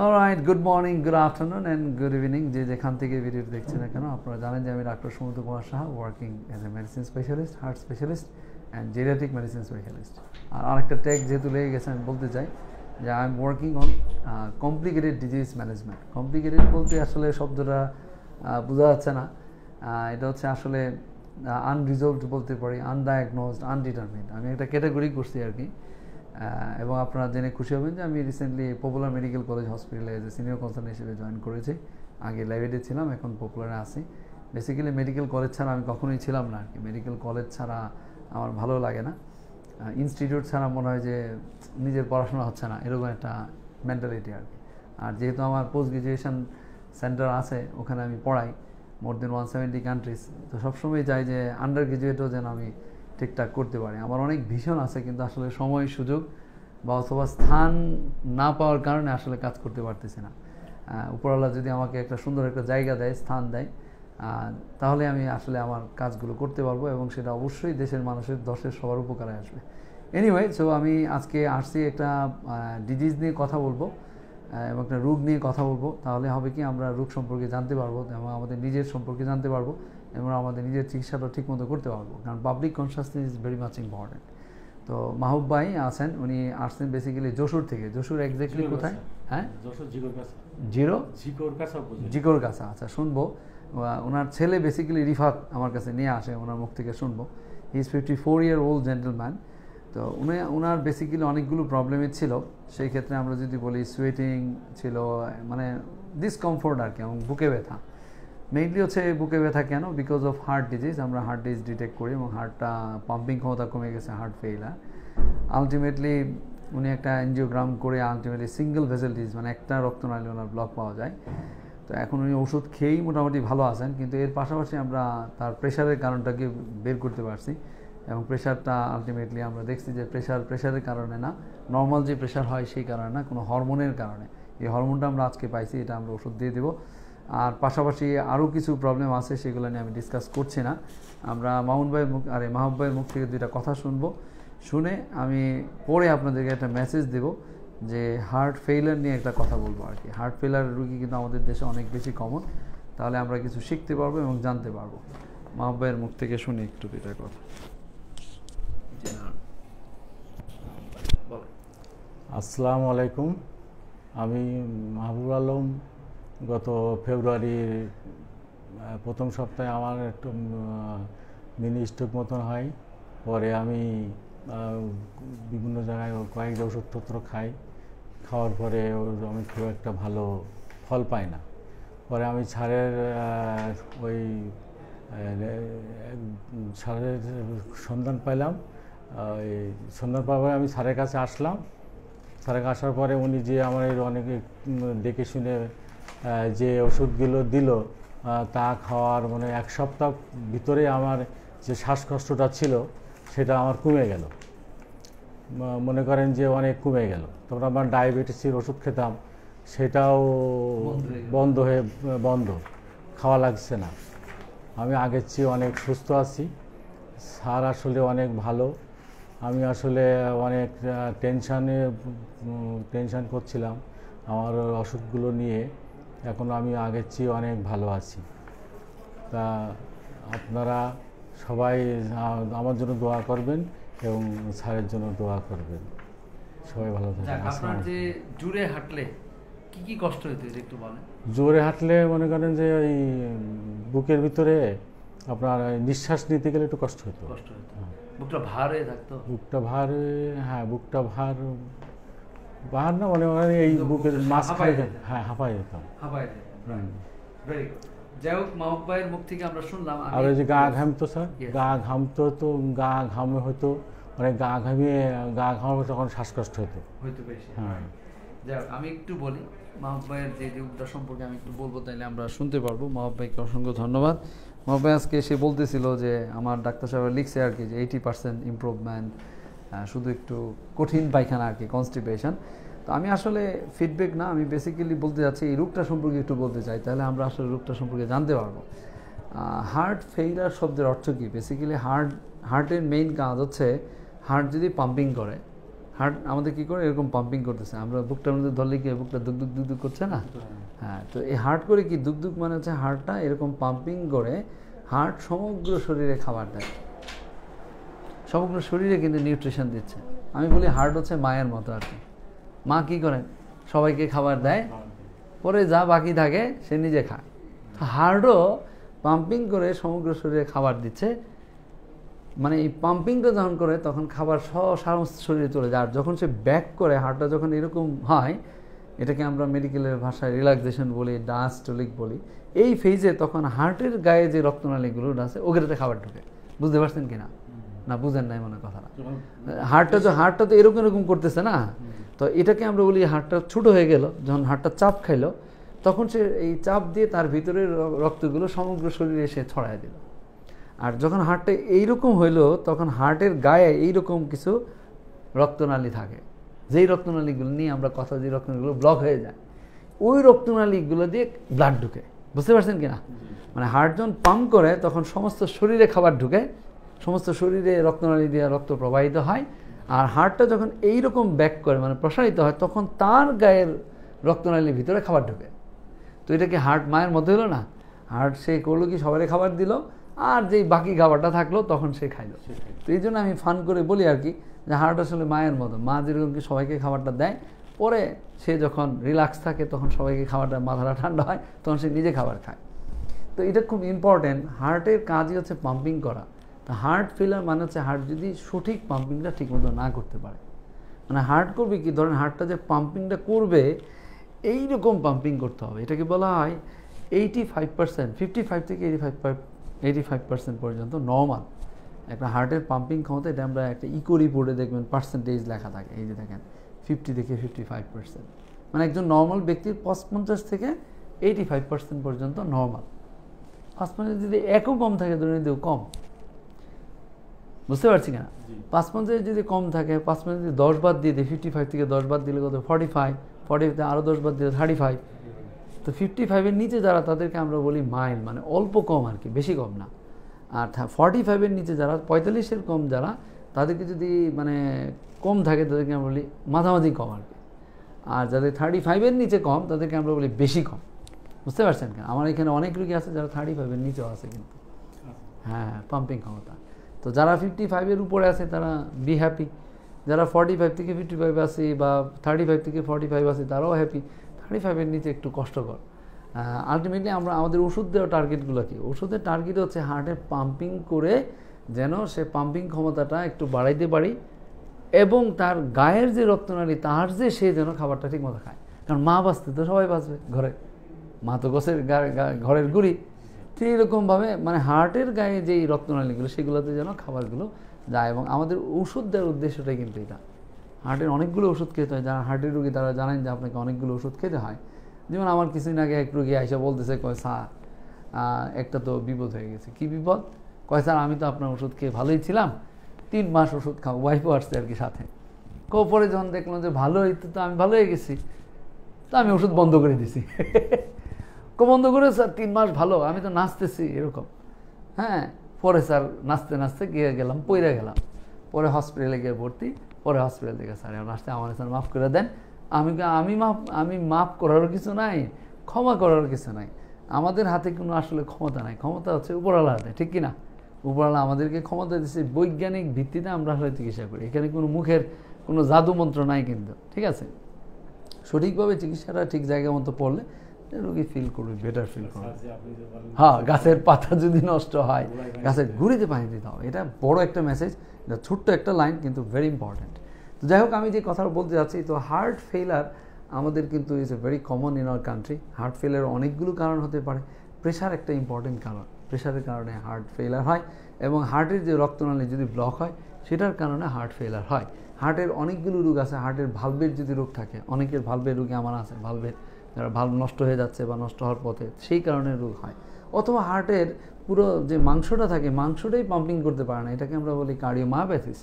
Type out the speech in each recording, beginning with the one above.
Alright, good morning, good afternoon and good evening. যে যেখান থেকে ভিডিও দেখছেন না কেন, আপনারা জানেন যে আমি doctor Samudra Kumar Saha, working as a medicine specialist, heart specialist and geriatric medicine specialist. আর আরেকটা ট্যাগ যেহেতু লেগে গেছে, আমি বলতে চাই যে I am working on complicated disease management. Complicated বলতে আসলে শব্দটা বোঝা যাচ্ছে না। এটা হচ্ছে আসলে আনরিজলভড বলতে পারি, আনডায়াগনোজড, আনডিটারমিন্ড। আমি একটা ক্যাটাগরি করছি আর কি। এবং আপনারা জেনে খুশি হবেন যে আমি রিসেন্টলি পপুলার মেডিকেল কলেজ হসপিটালে এজ এ সিনিয়র কনসার্ন হিসেবে জয়েন করেছি। আগে লাইব্রেরিতে ছিলাম, এখন পপুলারে আছি। বেসিক্যালি মেডিকেল কলেজ ছাড়া আমি কখনোই ছিলাম না আর কি। মেডিকেল কলেজ ছাড়া আমার ভালো লাগে না, ইনস্টিটিউট ছাড়া মনে হয় যে নিজের পড়াশোনা হচ্ছে না, এরকম একটা মেন্টালিটি আর কি। আর যেহেতু আমার পোস্ট গ্রাজুয়েশন সেন্টার আছে, ওখানে আমি পড়াই মোর দেন 170 কান্ট্রিজ, তো সবসময় চাই যে আন্ডার গ্রাজুয়েটও যেন আমি ঠিকঠাক করতে পারি। আমার অনেক ভীষণ আছে, কিন্তু আসলে সময়, সুযোগ বা অথবা স্থান না পাওয়ার কারণে আসলে কাজ করতে পারতেছি না। উপরওয়ালা যদি আমাকে একটা সুন্দর একটা জায়গা দেয়, স্থান দেয়, তাহলে আমি আসলে আমার কাজগুলো করতে পারবো, এবং সেটা অবশ্যই দেশের মানুষের, দশের সবার উপকারে আসবে। এনিওয়ে, সো আমি আজকে আসছি একটা ডিজিজ নিয়ে কথা বলবো এবং একটা রোগ নিয়ে কথা বলবো। তাহলে হবে কি, আমরা রোগ সম্পর্কে জানতে পারবো এবং আমাদের নিজের সম্পর্কে জানতে পারবো, এবং আমাদের নিজের চিকিৎসাটা ঠিকমতো করতে পারবো। কারণ public consciousness is very much important. তো মাহবুব ভাই আছেন, উনি আসছেন বেসিক্যালি যশোর থেকে। যশোর এক্স্যাক্টলি কোথায়? হ্যাঁ, জিকোর কাছা। আচ্ছা, শুনবো। ওনার ছেলে বেসিক্যালি রিফাত আমার কাছে নিয়ে আসে, ওনার মুখ থেকে শুনবো। He is 54-year-old gentleman. তো ওনার বেসিক্যালি অনেকগুলো প্রবলেমই ছিল। সেই ক্ষেত্রে আমরা যদি বলি, সোয়েটিং ছিল, মানে ডিসকমফোর্ট আর কি, এবং বুকে ব্যথা। মেইনলি হচ্ছে বুকে ব্যথা কেন? Because of heart disease. আমরা হার্ট ডিজিজ ডিটেক্ট করি এবং হার্টটা পাম্পিং ক্ষমতা কমে গেছে, হার্ট ফেইলার। আলটিমেটলি উনি একটা এনজিওগ্রাম করে আলটিমেটলি সিঙ্গেল ভেসেল ডিজিজ, মানে একটা রক্তনালী ওনার ব্লক পাওয়া যায়। তো এখন উনি ওষুধ খেয়েই মোটামুটি ভালো আছেন, কিন্তু এর পাশাপাশি আমরা তার প্রেশারের কারণটাকে বের করতে পারছি। এবং প্রেশারটা আলটিমেটলি আমরা দেখছি যে প্রেশারের কারণে না, নর্মাল যে প্রেশার হয় সেই কারণে না, কোনো হরমোনের কারণে। এই হরমোনটা আমরা আজকে পাইছি, এটা আমরা ওষুধ দিয়ে দেবো। আর পাশাপাশি আরও কিছু প্রবলেম আছে, সেগুলো নিয়ে আমি ডিসকাস করছি না। আমরা মাহবুব ভাইয়ের মুখ থেকে দুইটা কথা শুনবো। শুনে আমি পরে আপনাদেরকে একটা মেসেজ দেব যে হার্ট ফেইলার নিয়ে একটা কথা বলবো আর কি। হার্ট ফেইলার রুগী কিন্তু আমাদের দেশে অনেক বেশি কমন। তাহলে আমরা কিছু শিখতে পারবো এবং জানতে পারবো। মাহবুব ভাইয়ের মুখ থেকে শুনি একটু দুইটা কথা। আসসালামু আলাইকুম। আমি মাহবুব আলম। গত ফেব্রুয়ারির প্রথম সপ্তাহে আমার একটু মিনি স্ট্রোক মতন হয়। পরে আমি বিভিন্ন জায়গায় কয়েকটা ওষুধপত্র খাওয়ার পরে আমি খুব একটা ভালো ফল পাই না। পরে আমি ছাড়ের সন্ধান পাইলাম। সন্ধান পাওয়ার পরে আমি স্যারের কাছে আসলাম। স্যারের কাছে আসার পরে উনি যে আমার অনেকে দেখে শুনে যে ওষুধগুলো দিল, তা খাওয়ার মানে এক সপ্তাহ ভিতরে আমার যে শ্বাসকষ্টটা ছিল সেটা আমার কমে গেল। মনে করেন যে অনেক কমে গেল। তখন আমার ডায়াবেটিসের ওষুধ খেতাম, সেটাও বন্ধ, খাওয়া লাগছে না। আমি আগের চেয়ে অনেক সুস্থ আছি। স্যার আসলে অনেক ভালো। আমি আসলে অনেক টেনশন করছিলাম আমার অসুখগুলো নিয়ে। এখন আমি আগের চেয়ে অনেক ভালো আছি। তা আপনারা সবাই আমার জন্য দোয়া করবেন এবং স্যারের জন্য দোয়া করবেন। সবাই ভালো থাকবেন। আপনার যে জোরে হাঁটলে কি কি কষ্ট হতো একটু বলেন। জোরে হাঁটলে মনে করেন যে ওই বুকের ভিতরে আপনার নিঃশ্বাস নিতে গেলে একটু কষ্ট হতো। বুকটা ভার হয়ে থাকতো? বুকটা ভার, হ্যাঁ, বুকটা ভার না, মনে হয় এই বুকের মাঝখানে, হ্যাঁ, হাঁপাই যেতাম। Very good. যাই হোক, মাহবুব ভাইয়ের মুখ থেকে আমরা শুনলাম। আর ওই যে গা ঘামতো স্যার, গা ঘামতো, তো গা ঘামে হতো, মানে গা ঘামাবে তখন শ্বাসকষ্ট হতো বেশি। হ্যাঁ। যাই হোক, আমি একটু বলি মাহবুব ভাইয়ের যে রোগটা সম্পর্কে আমি একটু বলবো, তাইলে আমরা শুনতে পারবো। মাহবুব ভাইকে অসংখ্য ধন্যবাদ। মাহবুব ভাই আজকে এসে বলতেছিল যে আমার ডাক্তার সাহেব লিখছে আর কি যে 80% ইমপ্রুভমেন্ট, শুধু একটু কঠিন পায়খানা আর কি, কনস্টিপেশন। তো আমি আসলে ফিডব্যাক না, আমি বেসিক্যালি বলতে যাচ্ছি এই রোগটা সম্পর্কে একটু বলতে চাই, তাহলে আমরা আসলে রোগটা সম্পর্কে জানতে পারবো। হার্ট ফেইলার শব্দের অর্থ কী? বেসিক্যালি হার্টের মেইন কাজ হচ্ছে, হার্ট যদি পাম্পিং করে হার্ট আমাদের কী করে এরকম পাম্পিং করতেছে, আমরা বুকটার মধ্যে ধরলে কি বুকটা দুক দুক দুক দুক করছে না? হ্যাঁ, তো এই হার্ট করে কি দুক দুক মানে হচ্ছে হার্টটা এরকম পাম্পিং করে, হার্ট সমগ্র শরীরে খাবার দেয়, সমগ্র শরীরে কিন্তু নিউট্রিশন দিচ্ছে। আমি বলি হার্ট হচ্ছে মায়ের মতো আর কি। মা কী করেন, সবাইকে খাবার দেয়, পরে যা বাকি থাকে সে নিজে খায়। হার্টও পাম্পিং করে সমগ্র শরীরে খাবার দিচ্ছে, মানে এই পাম্পিংটা যখন করে তখন খাবার সমস্ত শরীরে চলে যায়। আর যখন সে ব্যাক করে, হার্টটা যখন এরকম হয়, এটাকে আমরা মেডিকেলের ভাষায় রিল্যাক্সেশন বলি, ডায়াস্টোলিক বলি, এই ফেজে তখন হার্টের গায়ে যে রক্তনালীগুলো আছে ওগুলোতে খাবার ঢুকে। বুঝতে পারছেন কিনা? না বুঝেন নাই মনে কথাটা। হার্টটা তো এরকম এরকম করতেছে না, তো এটাকে আমরা বলি হার্টটা ছোট হয়ে গেল। যখন হার্টটা চাপ খাইলো তখন সে এই চাপ দিয়ে তার ভিতরের রক্তগুলো সমগ্র শরীরে এসে ছড়ায় দিল। আর যখন হার্টটা এইরকম হইলো তখন হার্টের গায়ে এইরকম কিছু রক্তনালী থাকে, যেই রক্তনালীগুলো নিয়ে আমরা কথা, যে রক্তনালীগুলো ব্লক হয়ে যায়, ওই রক্তনালীগুলো দিয়ে ব্লাড ঢুকে। বুঝতে পারছেন কিনা? মানে হার্ট যখন পাম্প করে তখন সমস্ত শরীরে খাবার ঢুকে, সমস্ত শরীরে রক্তনালী দিয়ে রক্ত প্রবাহিত হয়। আর হার্টটা যখন এইরকম ব্যাক করে মানে প্রসারিত হয় তখন তার গায়ের রক্তনালীর ভিতরে খাবার ঢুকে। তো এটা কি হার্ট মায়ের মতো হলো না? হার্ট সে করলো কি সবারই খাবার দিল, আর যেই বাকি খাবারটা থাকলো তখন সে খাইলো। তো এই জন্য আমি ফান করে বলি আর কি, যে হার্ট আসলে মায়ের মতো। মা যেরকম কি সবাইকে খাবারটা দেয়, পরে সে যখন রিল্যাক্স থাকে তখন সবাইকে খাবারটা, মাথাটা ঠান্ডা হয় তখন সে নিজে খাবার খায়। তো এটা খুব ইম্পর্টেন্ট। হার্টের কাজই হচ্ছে পাম্পিং করা। তো হার্ট ফেলার মানে হচ্ছে হার্ট যদি সঠিক পাম্পিংটা ঠিকমতো না করতে পারে, মানে হার্ট করবে কি, ধরেন হার্টটা যে পাম্পিংটা করবে এইরকম পাম্পিং করতে হবে। এটাকে বলা হয় 85%, 55 থেকে 85% পর্যন্ত নর্মাল একটা হার্টের পাম্পিং ক্ষমতা। এটা আমরা একটা ইকো রিপোর্টে দেখবেন পার্সেন্টেজ লেখা থাকে, এই যে দেখেন 50 থেকে 55%, মানে একজন নর্মাল ব্যক্তির 55 থেকে 85% পর্যন্ত নর্মাল। 55 যদি একও কম থাকে ধরে নিতেও কম, বুঝতে পারছি না? 55 যদি কম থাকে, 55 যদি 10 বাদ দিয়ে দিই, 55 থেকে 10 বাদ দিলে কত, 45, 45 থেকে আরও 10 বাদ দিলে 35। তো 55-এর নিচে যারা তাদেরকে আমরা বলি মাইল্ড, মানে অল্প কম আর কি, বেশি কম না। আর 45-এর নিচে যারা, 45-এর কম যারা, তাদেরকে যদি মানে কম থাকে তাদেরকে আমরা বলি মাঝামাঝি কম আর কি। আর যাদের 35-এর নিচে কম তাদেরকে আমরা বলি বেশি কম। বুঝতে পারছেন কেন? আমার এখানে অনেক রোগী আছে যারা 35-এর নিচেও আছে কিন্তু, হ্যাঁ, পাম্পিং ক্ষমতা। তো যারা 55-এর উপরে আছে তারা বি হ্যাপি, যারা 45 থেকে 55 আছে বা 35 থেকে 45 আছে তারাও হ্যাপি। 35-এর নিচে একটু কষ্টকর। আলটিমেটলি আমরা আমাদের ওষুধ দেওয়ার টার্গেটগুলো কি? ওষুধের টার্গেট হচ্ছে হার্টের পাম্পিং করে যেন সে পাম্পিং ক্ষমতাটা একটু বাড়াইতে পারি, এবং তার গায়ের যে রক্তনালী তার যে সে যেন খাবারটা ঠিক মতো খায়। কারণ মা বাঁচতে তো সবাই বাঁচবে, ঘরে মা তো গোছের ঘরের গুড়ি। ঠিক এরকমভাবে মানে হার্টের গায়ে যেই রক্তনালীগুলো সেগুলোতে যেন খাবারগুলো যায়। এবং আমাদের ওষুধ দেওয়ার উদ্দেশ্যটাই কিন্তু এটা। হার্টের অনেকগুলো ওষুধ খেতে হয়। যারা হার্টের রোগী তারা জানেন যে আপনাকে অনেকগুলো ওষুধ খেতে হয়। যেমন আমার কিছুদিন আগে এক রোগী আইসা বলতেছে, কয় স্যার একটা তো বিপদ হয়ে গেছে। কি বিপদ? কয় স্যার আমি তো আপনার ওষুধ খেয়ে ভালোই ছিলাম, 3 মাস ওষুধ খাও, ওয়াইফও আসছে আর কি সাথে। পরে যখন দেখলাম যে ভালো হইতে, তো আমি ভালো হয়ে গেছি, তো আমি ওষুধ বন্ধ করে দিছি। বন্ধ করে স্যার 3 মাস ভালো, আমি তো নাচতেছি এরকম। হ্যাঁ, পরে স্যার নাচতে নাচতে গেলাম, পইরা গেলাম, পরে হসপিটালে গিয়ে ভর্তি। পরে হসপিটাল থেকে স্যার আসতে আমার স্যার মাফ করে দেন। আমি মাফ করারও কিছু নাই, ক্ষমা করারও কিছু নাই। আমাদের হাতে কোনো আসলে ক্ষমতা নাই, ক্ষমতা হচ্ছে উপরওয়ালার হাতে, ঠিক কিনা? উপরওয়ালা আমাদেরকে ক্ষমতা দিচ্ছে, বৈজ্ঞানিক ভিত্তিতে আমরা আসলে চিকিৎসা করি। এখানে কোনো মুখের কোনো জাদু মন্ত্র নাই কিন্তু, ঠিক আছে? সঠিকভাবে চিকিৎসাটা ঠিক জায়গা মতো পড়লে রোগী ফিল করবে, বেটার ফিল করবে। হ্যাঁ, গাছের পাতা যদি নষ্ট হয় গাছের গুঁড়িতে পানি দিতে হবে। এটা বড় একটা মেসেজ, এটা ছোট্ট একটা লাইন কিন্তু ভেরি ইম্পর্ট্যান্ট। তো যাই হোক, আমি যে কথাটা বলতে যাচ্ছি, তো হার্ট ফেলার আমাদের কিন্তু is a very common in our country. Heart ফেলার অনেকগুলো কারণ হতে পারে। প্রেশার একটা ইম্পর্টেন্ট কারণ, প্রেশারের কারণে হার্ট ফেলার হয়। এবং হার্টের যে রক্তনালী যদি ব্লক হয় সেটার কারণে হার্ট ফেলার হয়। হার্টের অনেকগুলো রোগ আছে। হার্টের ভালভের যদি রোগ থাকে, অনেকের ভালভের রোগী আমার আছে, ভালভের যারা ভালভ নষ্ট হয়ে যাচ্ছে বা নষ্ট হওয়ার পথে, সেই কারণে রোগ হয়। অথবা হার্টের পুরো যে মাংসটা থাকে, মাংসটাই পাম্পিং করতে পারে না, এটাকে আমরা বলি কার্ডিওমায়োপ্যাথিস,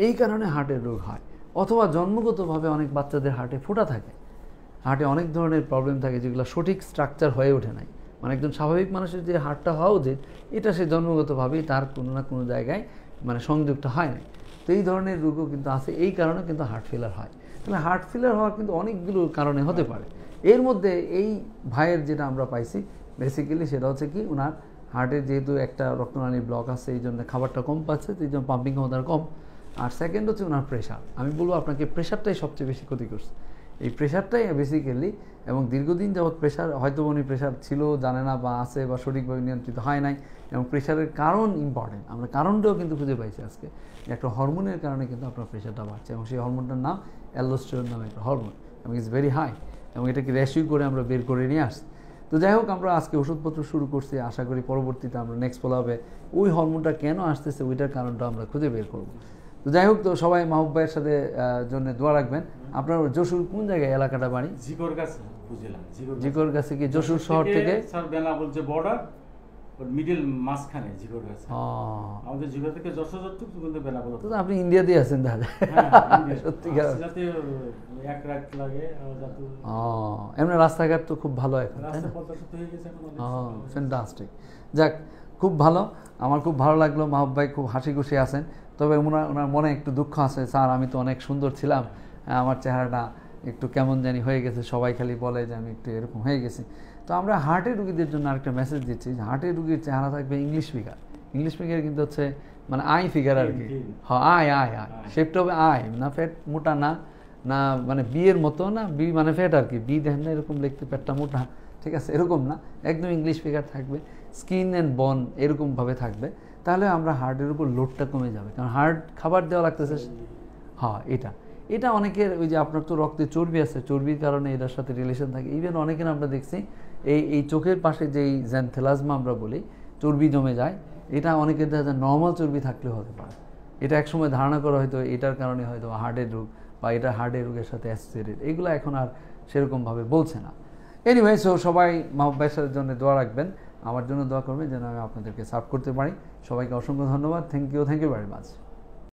এই কারণে হার্টের রোগ হয়। অথবা জন্মগতভাবে অনেক বাচ্চাদের হার্টে ফোঁটা থাকে, হার্টে অনেক ধরনের প্রবলেম থাকে যেগুলো সঠিক স্ট্রাকচার হয়ে ওঠে নাই। মানে একজন স্বাভাবিক মানুষের যে হার্টটা হওয়া উচিত, এটা সে জন্মগতভাবেই তার কোনো না কোনো জায়গায় মানে সংযুক্ত হয় নাই। তো এই ধরনের রোগও কিন্তু আছে, এই কারণে কিন্তু হার্ট ফেলার হয়। তাহলে হার্ট ফেলার হওয়ার কিন্তু অনেকগুলো কারণে হতে পারে। এর মধ্যে এই ভাইয়ের যেটা আমরা পাইছি বেসিক্যালি সেটা হচ্ছে কি, ওনার হার্টের যেহেতু একটা রক্তনালীর ব্লক আছে, এই জন্য খাবারটা কম পাচ্ছে, তো এই জন্য পাম্পিং ক্ষমতার কম। আর সেকেন্ড হচ্ছে ওনার প্রেশার। আমি বলবো আপনাকে প্রেশারটাই সবচেয়ে বেশি ক্ষতি করছে, এই প্রেশারটাই বেসিক্যালি। এবং দীর্ঘদিন যাবৎ প্রেশার, হয়তো উনি প্রেশার ছিল জানে না বা আছে বা সঠিকভাবে নিয়ন্ত্রিত হয় নাই। এবং প্রেশারের কারণ ইম্পর্টেন্ট, আমরা কারণটাও কিন্তু খুঁজে পাইছি আজকে। একটা হরমোনের কারণে কিন্তু আপনার প্রেশারটা বাড়ছে, এবং সেই হরমোনটার নাম অ্যালডোস্টেরন নামে একটা হরমোন, এবং ইটস ভেরি হাই, এবং এটাকে রেশিও করে আমরা বের করে নিয়ে আসছি। তো যাই হোক, আমরা আজকে ওষুধপত্র শুরু করছি, আশা করি পরবর্তীতে আমরা নেক্সট ফলো হবে ওই হরমোনটা কেন আসতেছে ওইটার কারণটা আমরা খুঁজে বের করব। তো যাই হোক, তো সবাই মাহবুব ভাইয়ের সাথে জন্য দোয়া রাখবেন। আপনার যশোর কোন জায়গায় এলাকাটা বাড়ি? জিকোর কাছে বুঝলাম, জিকোর কাছে কি যশোর শহর থেকে? স্যার বেনাপোল যে বর্ডার, ওর মিডল মাঝখানে জিকোর কাছে। আমাদের জিকো থেকে যশোর যতটুকু কিন্তু বেনাপোল। তো আপনি ইন্ডিয়াতেই আছেন তাহলে? সত্যিকার যাতে এক রাত লাগে যাতে। এমনি রাস্তাঘাট তো খুব ভালো এখন, তাই না? ফ্যান্টাস্টিক। যাক, খুব ভালো, আমার খুব ভালো লাগলো। মাহবুব ভাই খুব হাসি খুশি আছেন, তবে ওনার মনে একটু দুঃখ আছে। স্যার, আমি তো অনেক সুন্দর ছিলাম, আমার চেহারাটা একটু কেমন জানি হয়ে গেছে, সবাই খালি বলে যে আমি একটু এরকম হয়ে গেছি। তো আমরা হার্টের রুগীদের জন্য আরেকটা মেসেজ দিচ্ছি, যে হার্টের রুগীর চেহারা থাকবে ইংলিশ ফিগার। ইংলিশ ফিগার কিন্তু হচ্ছে মানে আই ফিগার আর কি। হ্যাঁ, আয় আয় আয়, শেপটা হবে আয়, না ফ্যাট মোটা না, না মানে বিয়ের মতো না, বি মানে ফ্যাট আর কি, বি দেখেন না এরকম দেখতে, পেটটা মোটা, ঠিক আছে, এরকম না, একদম ইংলিশ ফিগার থাকবে, স্কিন অ্যান্ড বন এরকমভাবে থাকবে। তাহলে আমরা হার্টের উপর লোডটা কমে যাবে, কারণ হার্ট খাবার দেওয়া লাগতেছে। হ্যাঁ, এটা অনেকের ওই যে আপনার তো রক্তে চর্বি আছে, চর্বির কারণে এটার সাথে রিলেশন থাকে। ইভেন অনেকের আমরা দেখছি এই চোখের পাশে যেই জ্যানথেলাজমা আমরা বলি, চর্বি জমে যায়, এটা অনেকের দেখা যায় নর্মাল চর্বি থাকলেও হতে পারে। এটা একসময় ধারণা করা হয়তো এটার কারণে হয়তো হার্টের রোগ বা এটা হার্টের রোগের সাথে অ্যাসোসিয়েটেড, এগুলো এখন আর সেরকমভাবে বলছে না। এনিওয়ে, সো সবাই মাহবুব ভাইয়ের জন্য দোয়া রাখবেন, আমার জন্য দোয়া করবেন যেন আমি আপনাদেরকে সার্ভ করতে পারি। সবাইকে অসংখ্য ধন্যবাদ। Thank you very much.